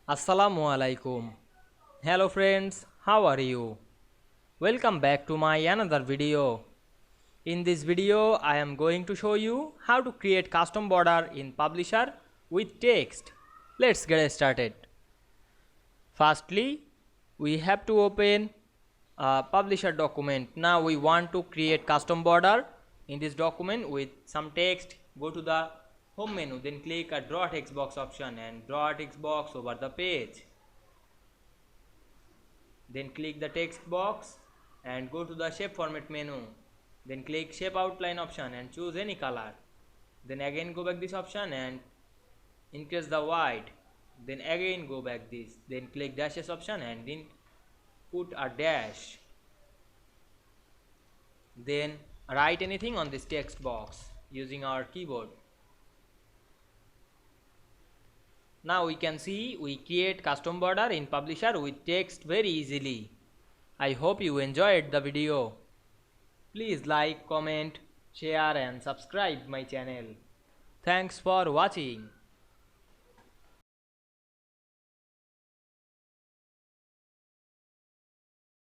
Assalamu Walaikum. Hello friends, how are you? Welcome back to my another video. In this video, I am going to show you how to create custom border in Publisher with text. Let's get started. Firstly, we have to open a Publisher document. Now we want to create custom border in this document with some text. Go to the home menu, then click a draw text box option and draw a text box over the page. Then click the text box and go to the shape format menu. Then click shape outline option and choose any color. Then again go back this option and increase the white. Then again go back this. Then click dashes option and then put a dash. Then write anything on this text box using our keyboard. Now we can see we create custom border in Publisher with text very easily. I hope you enjoyed the video. Please like, comment, share and subscribe my channel. Thanks for watching.